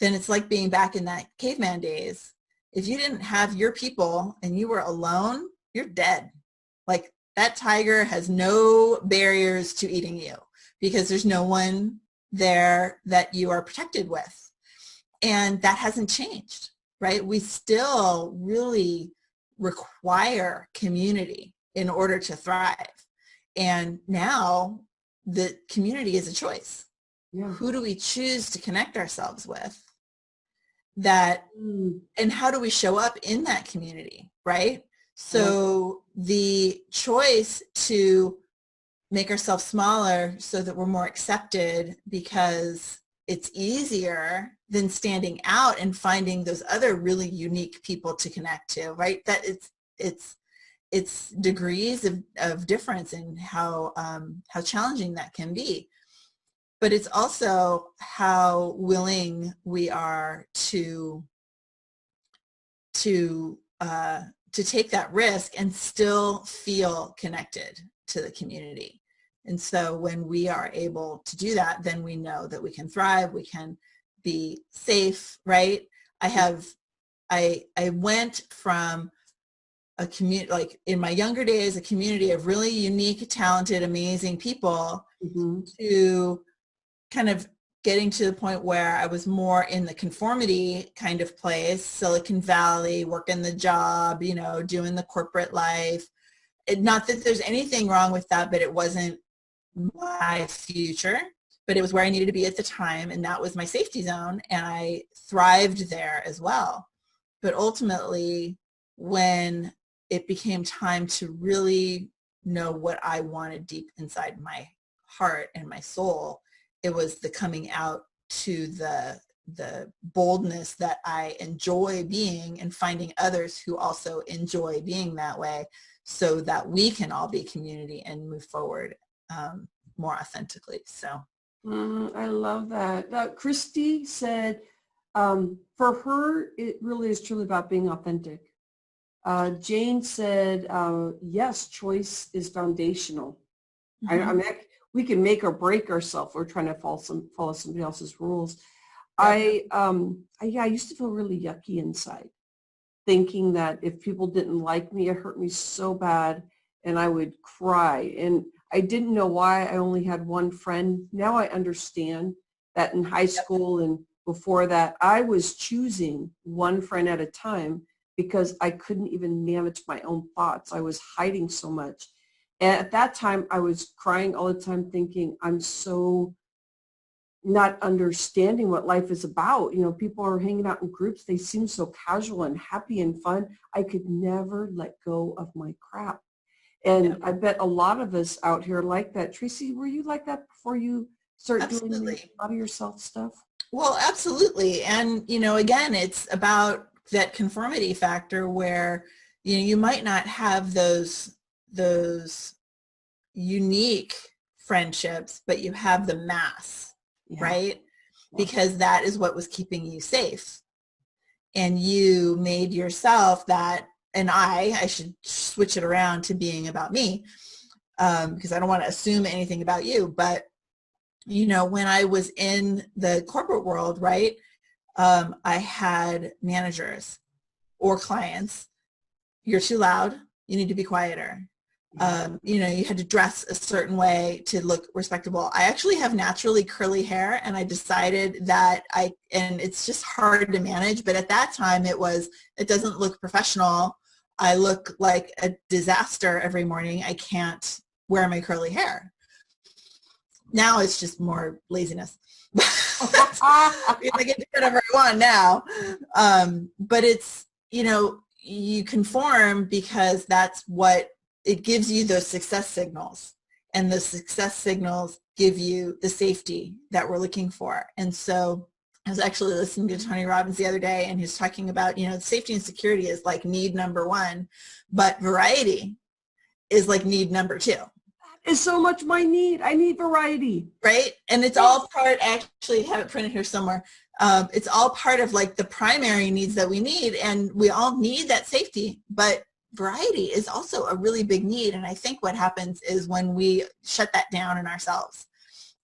then it's like being back in that caveman days. If you didn't have your people and you were alone, you're dead. Like that tiger has no barriers to eating you because there's no one there that you are protected with. And that hasn't changed, right? We still really require community in order to thrive. And now the community is a choice. Yeah. Who do we choose to connect ourselves with? And how do we show up in that community, right? So the choice to make ourselves smaller so that we're more accepted because it's easier than standing out and finding those other really unique people to connect to, right? That it's degrees of difference in how challenging that can be. But it's also how willing we are to to take that risk and still feel connected to the community. And so when we are able to do that, then we know that we can thrive, we can be safe, right? I went from a community, like in my younger days, a community of really unique, talented, amazing people, to kind of getting to the point where I was more in the conformity kind of place, Silicon Valley, working the job, you know, doing the corporate life. Not that there's anything wrong with that, but it wasn't my future, but it was where I needed to be at the time. And that was my safety zone. And I thrived there as well. But ultimately, when it became time to really know what I wanted deep inside my heart and my soul, it was the coming out to the boldness that I enjoy being, and finding others who also enjoy being that way, so that we can all be community and move forward more authentically. So I love that. Christy said, for her, it really is truly about being authentic. Jane said, yes, choice is foundational. I mean, we can make or break ourselves. We're trying to follow somebody else's rules. I used to feel really yucky inside, thinking that if people didn't like me, it hurt me so bad, and I would cry. And I didn't know why. I only had one friend. Now I understand that in high school and before that, I was choosing one friend at a time because I couldn't even manage my own thoughts. I was hiding so much. And at that time, I was crying all the time, thinking, I'm so not understanding what life is about. You know, people are hanging out in groups. They seem so casual and happy and fun. I could never let go of my crap. And I bet a lot of us out here like that. Tracy, were you like that before you start doing a lot of yourself stuff? Well, absolutely. And, you know, again, it's about that conformity factor where, you know, you might not have those unique friendships, but you have the mass, right? Because that is what was keeping you safe. And you made yourself that, and I should switch it around to being about me, because I don't want to assume anything about you. But, you know, when I was in the corporate world, right, I had managers or clients. You're too loud. You need to be quieter. You know, you had to dress a certain way to look respectable. I actually have naturally curly hair, and I decided that and it's just hard to manage, but at that time it doesn't look professional. I look like a disaster every morning. I can't wear my curly hair. Now it's just more laziness. I get to do whatever I want now. But it's, you know, you conform because that's what it gives you, those success signals, and the success signals give you the safety that we're looking for. And so I was actually listening to Tony Robbins the other day, and he's talking about, you know, safety and security is like need number one, but variety is like need number two. Is so much my need. I need variety. Right? And it's all part, I actually have it printed here somewhere. It's all part of like the primary needs that we need, and we all need that safety, but variety is also a really big need. And I think what happens is when we shut that down in ourselves,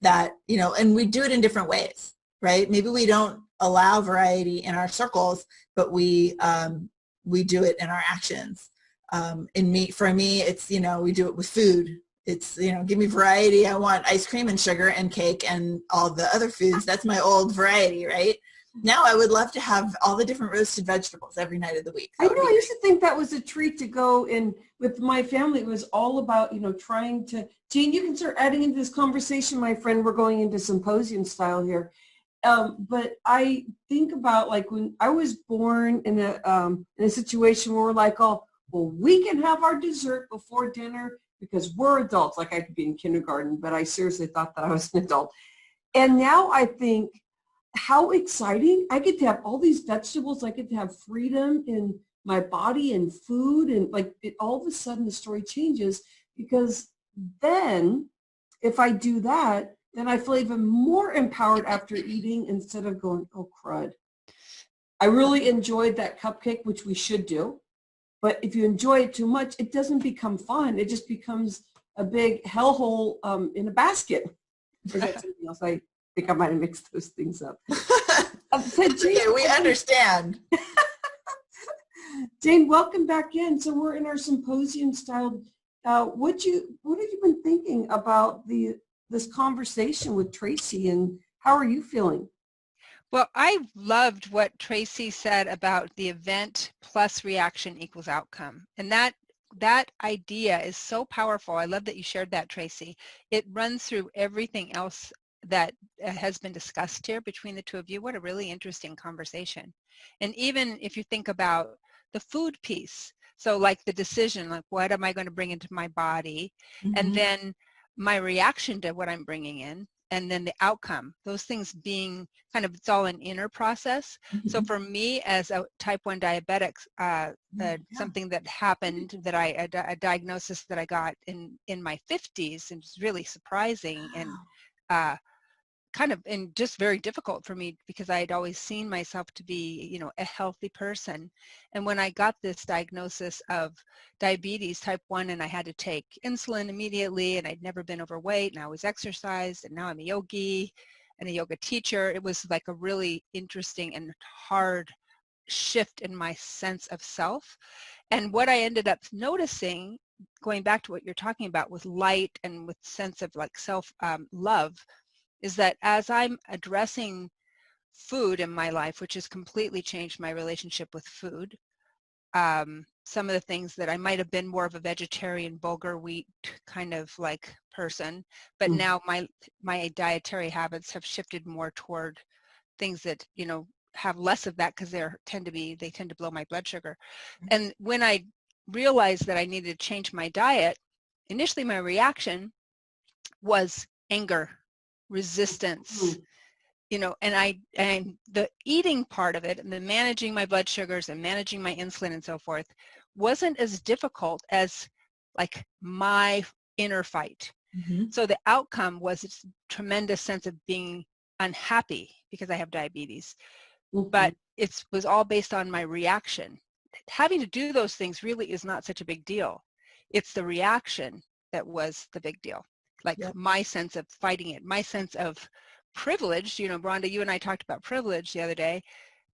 that, you know, and we do it in different ways, right? Maybe we don't allow variety in our circles, but we do it in our actions. For me, it's, you know, we do it with food. It's, you know, give me variety. I want ice cream and sugar and cake and all the other foods. That's my old variety, right? Now I would love to have all the different roasted vegetables every night of the week. I know. I used to think that was a treat to go in with my family. It was all about, you know, trying to, Jean, you can start adding into this conversation, my friend. We're going into symposium style here. But I think about like when I was born in a situation where we're like, oh, well, we can have our dessert before dinner because we're adults. Like I could be in kindergarten, but I seriously thought that I was an adult. And now I think, how exciting. I get to have all these vegetables. I get to have freedom in my body and food. And like all of a sudden the story changes, because then if I do that, then I feel even more empowered after eating instead of going, oh, crud. I really enjoyed that cupcake, which we should do. But if you enjoy it too much, it doesn't become fun. It just becomes a big hellhole in a basket. Or is that something else? I think I might have mixed those things up. So Okay, we understand. Jane, welcome back in. So we're in our symposium style. What have you been thinking about this conversation with Tracy, and how are you feeling? Well, I loved what Tracy said about the event plus reaction equals outcome. And that idea is so powerful. I love that you shared that, Tracy. It runs through everything else that has been discussed here between the two of you. What a really interesting conversation. And even if you think about the food piece, so like the decision, like what am I going to bring into my body? Mm-hmm. And then my reaction to what I'm bringing in, and then the outcome, those things being kind of, it's all an inner process. Mm-hmm. So for me as a type 1 diabetic, something that happened, that a diagnosis that I got in my 50s, and it's really surprising and kind of, and just very difficult for me, because I had always seen myself to be, you know, a healthy person. And when I got this diagnosis of diabetes type 1, and I had to take insulin immediately, and I'd never been overweight, and I was exercised, and now I'm a yogi and a yoga teacher, it was like a really interesting and hard shift in my sense of self. And what I ended up noticing, going back to what you're talking about with light and with sense of like self love, is that as I'm addressing food in my life, which has completely changed my relationship with food, some of the things that I might have been more of a vegetarian, bulgur wheat kind of like person, but now my dietary habits have shifted more toward things that, you know, have less of that, because they tend to blow my blood sugar. And when I realized that I needed to change my diet, initially my reaction was anger, resistance, you know, and the eating part of it, and the managing my blood sugars and managing my insulin and so forth, wasn't as difficult as like my inner fight. Mm-hmm. So the outcome was this tremendous sense of being unhappy because I have diabetes, but it was all based on my reaction. Having to do those things really is not such a big deal. It's the reaction that was the big deal. Like my sense of fighting it, my sense of privilege, you know, Rhonda, you and I talked about privilege the other day,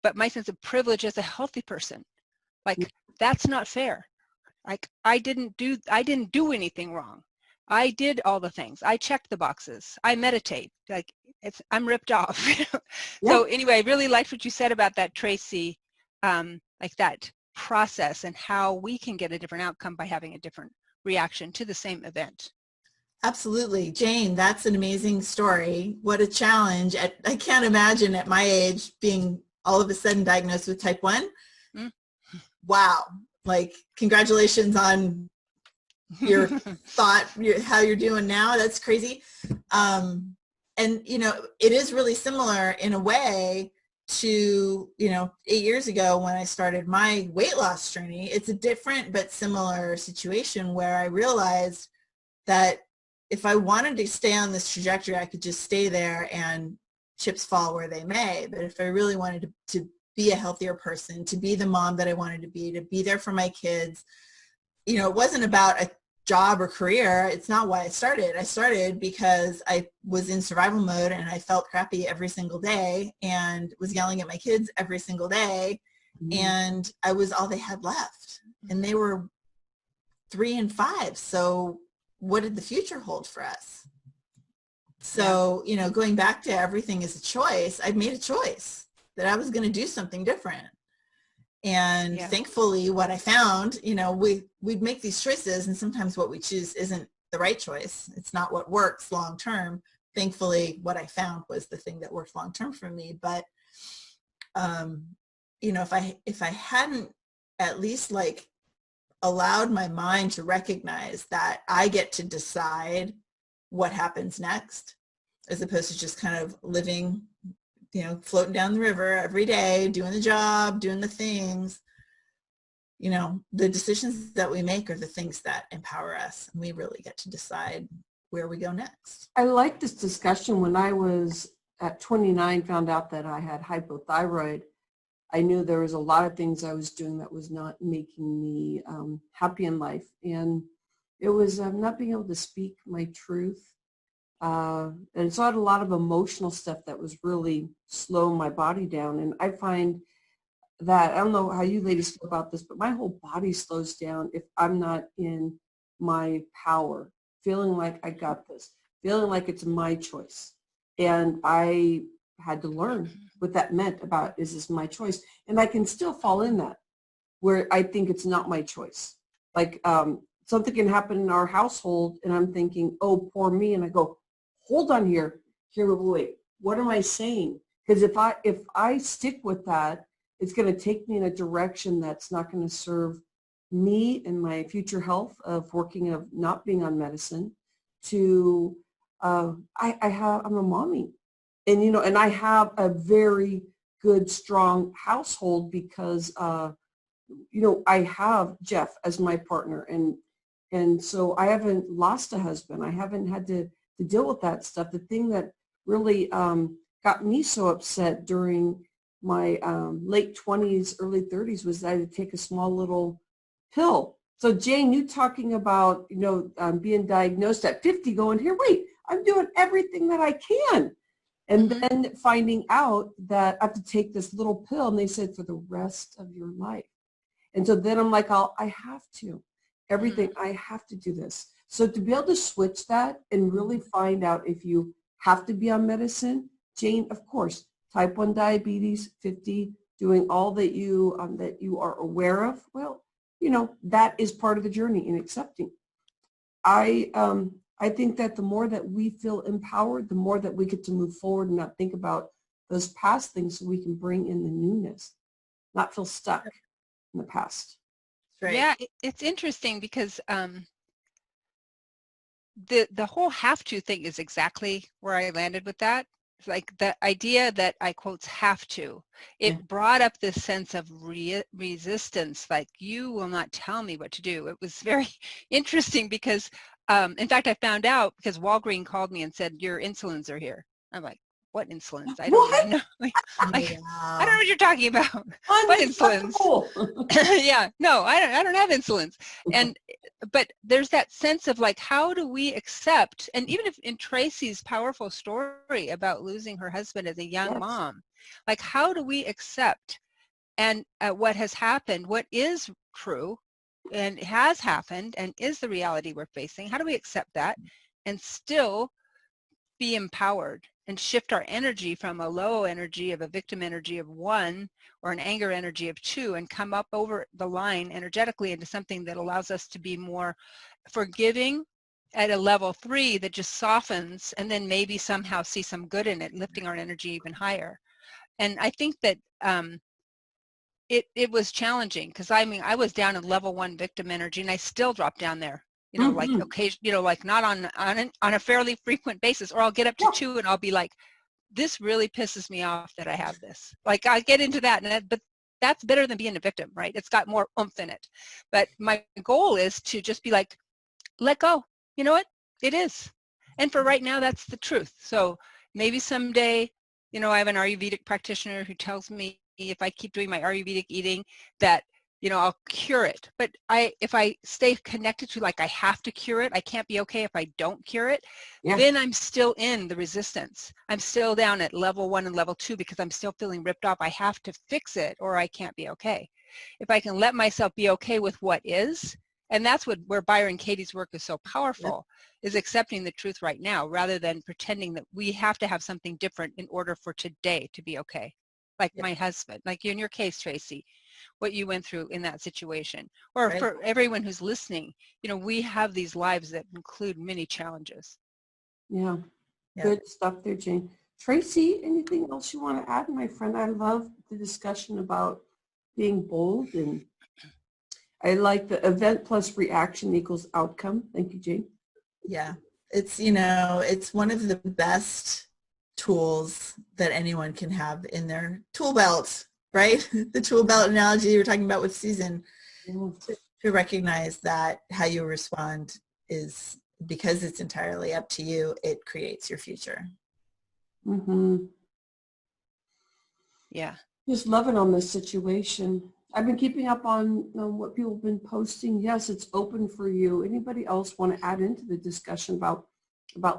but my sense of privilege as a healthy person, like that's not fair. Like I didn't do anything wrong. I did all the things. I checked the boxes. I meditate. Like I'm ripped off. So anyway, I really liked what you said about that, Tracy, like that process and how we can get a different outcome by having a different reaction to the same event. Absolutely. Jane, that's an amazing story. What a challenge. I can't imagine at my age being all of a sudden diagnosed with type 1. Wow. Like, congratulations on your thought, how you're doing now. That's crazy. And, you know, it is really similar in a way to, you know, 8 years ago when I started my weight loss journey. It's a different but similar situation where I realized that if I wanted to stay on this trajectory, I could just stay there and chips fall where they may. But if I really wanted to be a healthier person, to be the mom that I wanted to be there for my kids, you know, it wasn't about a job or career. It's not why I started. I started because I was in survival mode and I felt crappy every single day and was yelling at my kids every single day. And I was all they had left. And they were 3 and 5. So what did the future hold for us? So, you know, going back to everything is a choice, I made a choice that I was going to do something different. And thankfully what I found, you know, we'd make these choices and sometimes what we choose isn't the right choice. It's not what works long-term. Thankfully, what I found was the thing that worked long-term for me. But, you know, if I hadn't at least like allowed my mind to recognize that I get to decide what happens next, as opposed to just kind of living, you know, floating down the river every day, doing the job, doing the things, you know, the decisions that we make are the things that empower us. And we really get to decide where we go next. I like this discussion. When I was at 29, found out that I had hypothyroid. I knew there was a lot of things I was doing that was not making me happy in life. And it was not being able to speak my truth. And so I had a lot of emotional stuff that was really slowing my body down. And I find that, I don't know how you ladies feel about this, but my whole body slows down if I'm not in my power, feeling like I got this, feeling like it's my choice. And I had to learn what that meant about, is this my choice? And I can still fall in that where I think it's not my choice. Like something can happen in our household and I'm thinking, oh, poor me. And I go, hold on here, wait, what am I saying? Because if I stick with that, it's going to take me in a direction that's not going to serve me and my future health of working, of not being on medicine, to I'm a mommy, and and I have a very good, strong household because I have Jeff as my partner, and so I haven't lost a husband. I haven't had to deal with that stuff. The thing that really got me so upset during my late 20s, early 30s was that I had to take a small little pill. So Jane, you talking about, being diagnosed at 50 going, here, wait, I'm doing everything that I can. And then finding out that I have to take this little pill, and they said for the rest of your life. And so then I'm like, I have to. Everything, I have to do this. So to be able to switch that and really find out if you have to be on medicine, Jane, of course, type 1 diabetes, 50, doing all that you are aware of, well, that is part of the journey in accepting. I think that the more that we feel empowered, the more that we get to move forward and not think about those past things, so we can bring in the newness, not feel stuck in the past. Right. Yeah, it's interesting because the whole have to thing is exactly where I landed with that. Like the idea that I quotes have to, it brought up this sense of resistance, like you will not tell me what to do. It was very interesting because, in fact, I found out because Walgreens called me and said, your insulins are here. I'm like, what insulins? I don't even know. I don't know what you're talking about. What insulins? Yeah, no, I don't have insulins. But there's that sense of like, how do we accept, and even if in Tracy's powerful story about losing her husband as a young mom, like how do we accept and what has happened, what is true and has happened and is the reality we're facing? How do we accept that and still be empowered and shift our energy from a low energy of a victim energy of 1 or an anger energy of 2 and come up over the line energetically into something that allows us to be more forgiving at a level 3 that just softens, and then maybe somehow see some good in it, lifting our energy even higher. And I think that it was challenging because I was down in level 1 victim energy and I still drop down there. Like occasion, like not on a fairly frequent basis, or I'll get up to 2 and I'll be like, this really pisses me off that I have this. Like I get into that, but that's better than being a victim, right? It's got more oomph in it. But my goal is to just be like, let go. You know what? It is. And for right now, that's the truth. So maybe someday, I have an Ayurvedic practitioner who tells me if I keep doing my Ayurvedic eating that I'll cure it. But if I stay connected to like I have to cure it, I can't be okay if I don't cure it, then I'm still in the resistance. I'm still down at level 1 and level 2 because I'm still feeling ripped off. I have to fix it or I can't be okay. If I can let myself be okay with what is, and that's where Byron Katie's work is so powerful, is accepting the truth right now rather than pretending that we have to have something different in order for today to be okay. Like my husband, like in your case, Tracy, what you went through in that situation, or for everyone who's listening, we have these lives that include many challenges. Good stuff there, Jane. Tracy, anything else you want to add, my friend? I love the discussion about being bold, and I like the event plus reaction equals outcome. Thank you, Jane. Yeah, it's it's one of the best tools that anyone can have in their tool belt, right? The tool belt analogy you were talking about with Susan, to recognize that how you respond is, because it's entirely up to you, it creates your future. Yeah. Just loving on this situation. I've been keeping up on what people have been posting. Yes, it's open for you. Anybody else want to add into the discussion about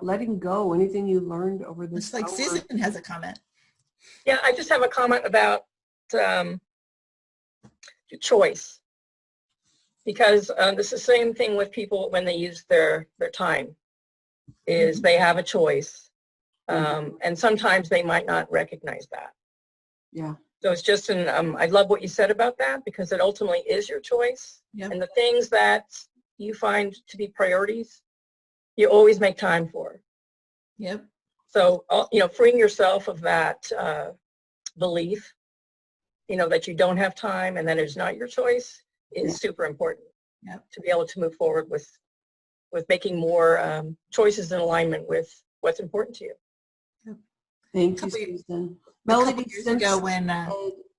letting go? Anything you learned over this Looks like hour? Susan has a comment. Yeah, I just have a comment about choice, because this is the same thing with people when they use their time, is they have a choice, and sometimes they might not recognize that. Yeah. So it's just I love what you said about that, because it ultimately is your choice. Yep. And the things that you find to be priorities, you always make time for. Yep. So, freeing yourself of that belief, that you don't have time and that it's not your choice is super important. Yep. To be able to move forward with making more choices in alignment with what's important to you. Thank you, Susan. Melody, years ago when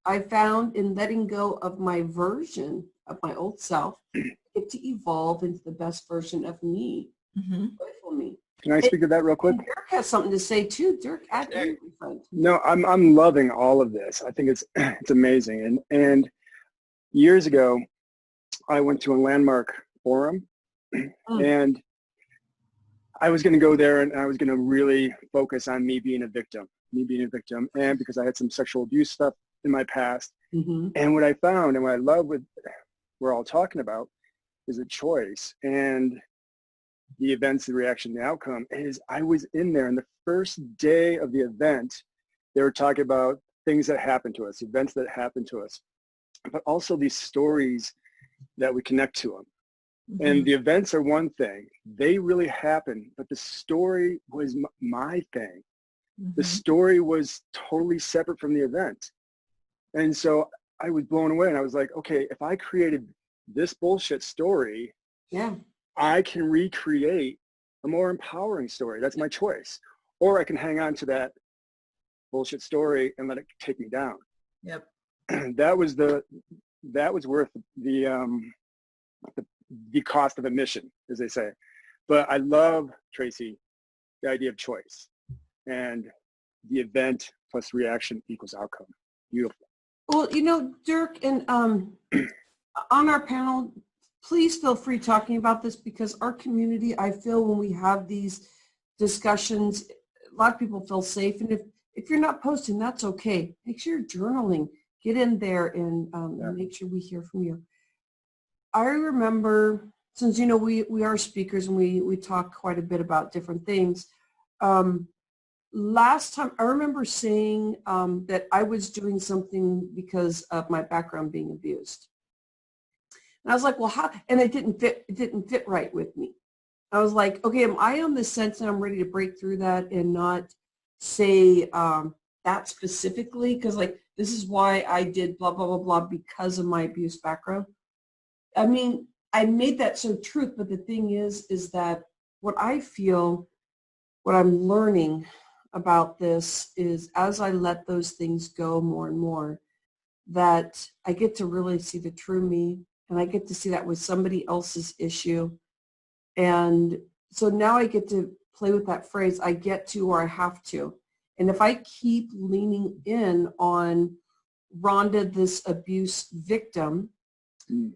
I found in letting go of my version of my old self, get to evolve into the best version of me, joyful me. Can I speak to that real quick? Dirk has something to say too. Dirk, add in, my friend. No, I'm loving all of this. I think it's amazing. And years ago, I went to a landmark forum, and I was going to go there and I was going to really focus on me being a victim, and because I had some sexual abuse stuff in my past. And what I found and what I love with we're all talking about is a choice, and the events, the reaction, the outcome is I was in there, and the first day of the event, they were talking about things that happened to us, events that happened to us, but also these stories that we connect to them. And the events are one thing. They really happened, but the story was my thing. The story was totally separate from the event. And so I was blown away, and I was like, okay, if I created this bullshit story, I can recreate a more empowering story. That's my choice. Or I can hang on to that bullshit story and let it take me down. Yep. That was worth the cost of admission, as they say. But I love, Tracy, the idea of choice, and the event plus reaction equals outcome. Beautiful. Well, Dirk, and on our panel, please feel free talking about this, because our community, I feel when we have these discussions, a lot of people feel safe. And if you're not posting, that's okay. Make sure you're journaling. Get in there and make sure we hear from you. I remember, since, we are speakers and we talk quite a bit about different things. Last time, I remember saying that I was doing something because of my background being abused. And I was like, well, how? And it didn't fit right with me. I was like, okay, am I on the sense that I'm ready to break through that and not say that specifically? Because this is why I did blah, blah, blah, blah, because of my abuse background. I mean, I made that so truth, but the thing is that what I feel, what I'm learning about this is, as I let those things go more and more, that I get to really see the true me, and I get to see that with somebody else's issue. And so now I get to play with that phrase, I get to, or I have to. And if I keep leaning in on Rhonda, this abuse victim,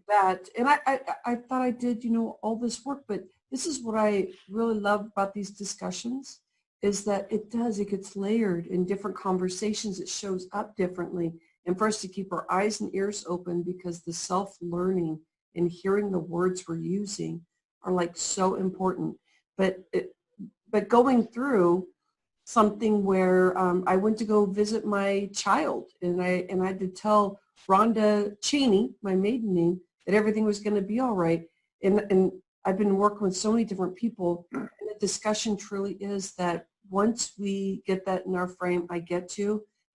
that, and I thought I did, all this work, but this is what I really love about these discussions, is that it gets layered in different conversations. It shows up differently. And for us to keep our eyes and ears open, because the self-learning and hearing the words we're using are so important. But going through something where I went to go visit my child, and I had to tell Rhonda Cheney, my maiden name, that everything was going to be all right. And I've been working with so many different people, and the discussion truly is that once we get that in our frame,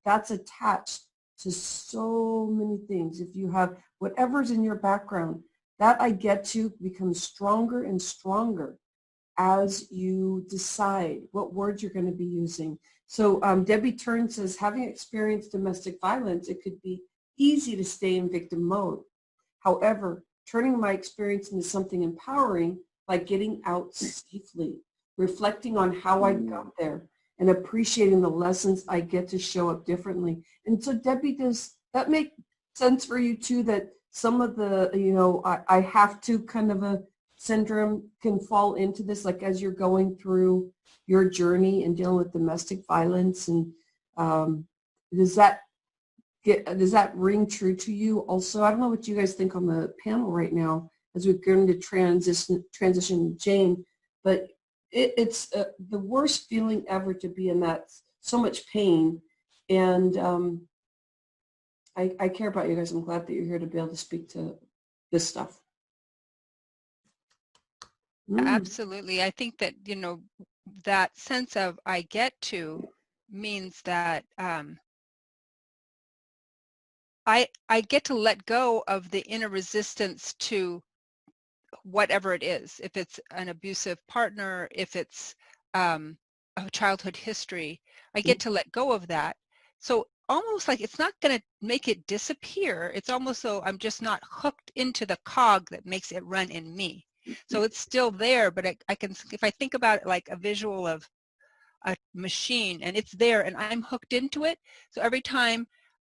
that's attached to so many things. If you have whatever's in your background, that I get to becomes stronger and stronger as you decide what words you're going to be using. So Debbie Turn says, having experienced domestic violence, it could be easy to stay in victim mode. However, turning my experience into something empowering, like getting out safely, reflecting on how I got there, and appreciating the lessons I get to show up differently. And so Debbie, does that make sense for you too, that some of the, I have to kind of a syndrome can fall into this, like as you're going through your journey and dealing with domestic violence, and does that ring true to you also? I don't know what you guys think on the panel right now as we're going to transition Jane, but it's the worst feeling ever to be in that, so much pain. And I care about you guys. I'm glad that you're here to be able to speak to this stuff. Absolutely. I think that, that sense of I get to means that I get to let go of the inner resistance to whatever it is. If it's an abusive partner, if it's a childhood history, I get to let go of that. So almost like it's not going to make it disappear. It's almost so I'm just not hooked into the cog that makes it run in me. So it's still there, but I can, if I think about it like a visual of a machine, and it's there and I'm hooked into it. So every time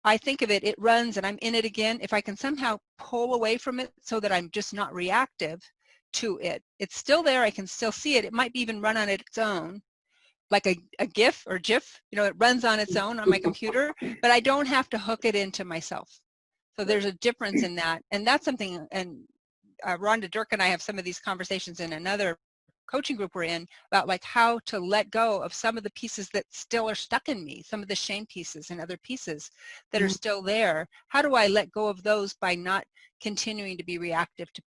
I think of it, it runs and I'm in it again. If I can somehow pull away from it so that I'm just not reactive to it, it's still there. I can still see it. It might even run on its own, like a GIF or GIF, it runs on its own on my computer, but I don't have to hook it into myself. So there's a difference in that. And that's something, and Rhonda Dirk and I have some of these conversations in another coaching group we're in about like how to let go of some of the pieces that still are stuck in me, some of the shame pieces and other pieces that are still there. How do I let go of those by not continuing to be reactive to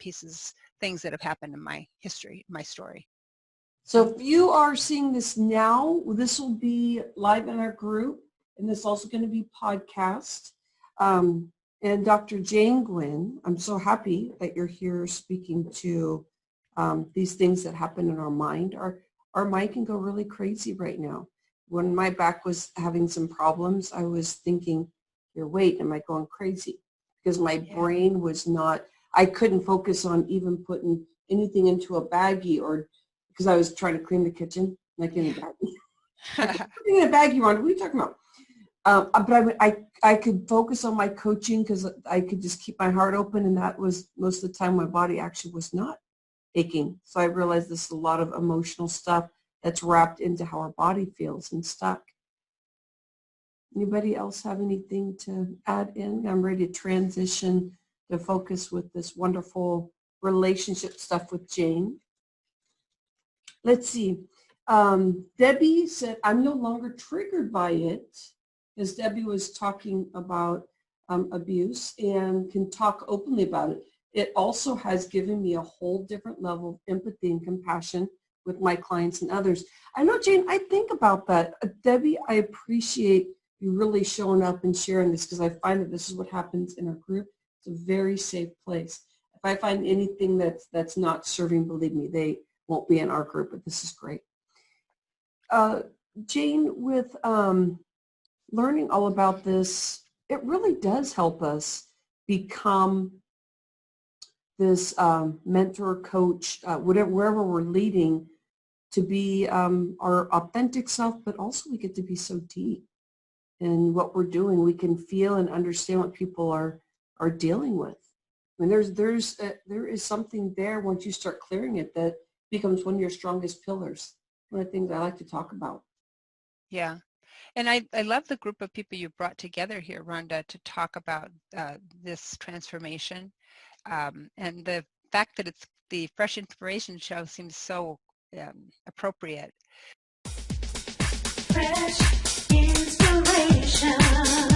things that have happened in my history, my story? So if you are seeing this now, this will be live in our group, and this is also going to be podcast. And Dr. Jane Gwynn, I'm so happy that you're here speaking to these things that happen in our mind. Our mind can go really crazy right now. When my back was having some problems, I was thinking, wait, am I going crazy? Because my brain was not, I couldn't focus on even putting anything into a baggie, or because I was trying to clean the kitchen, like in a baggie. In a baggie, Rhonda, what are you talking about? But I could focus on my coaching because I could just keep my heart open, and that was most of the time my body actually was not aching. So I realized this is a lot of emotional stuff that's wrapped into how our body feels and stuck. Anybody else have anything to add in? I'm ready to transition to focus with this wonderful relationship stuff with Jane. Let's see. Debbie said, I'm no longer triggered by it, because Debbie was talking about abuse and can talk openly about it. It also has given me a whole different level of empathy and compassion with my clients and others. I know, Jane, I think about that. Debbie, I appreciate you really showing up and sharing this, because I find that this is what happens in our group. It's a very safe place. If I find anything that's not serving, believe me, they won't be in our group, but this is great. Jane, with learning all about this, it really does help us become this mentor, coach, wherever we're leading, to be our authentic self, but also we get to be so deep in what we're doing. We can feel and understand what people are dealing with. I mean, there is something there once you start clearing it that becomes one of your strongest pillars. One of the things I like to talk about. Yeah. And I love the group of people you brought together here, Rhonda, to talk about this transformation. And the fact that it's the Fresh Inspiration Show seems so appropriate. Fresh inspiration.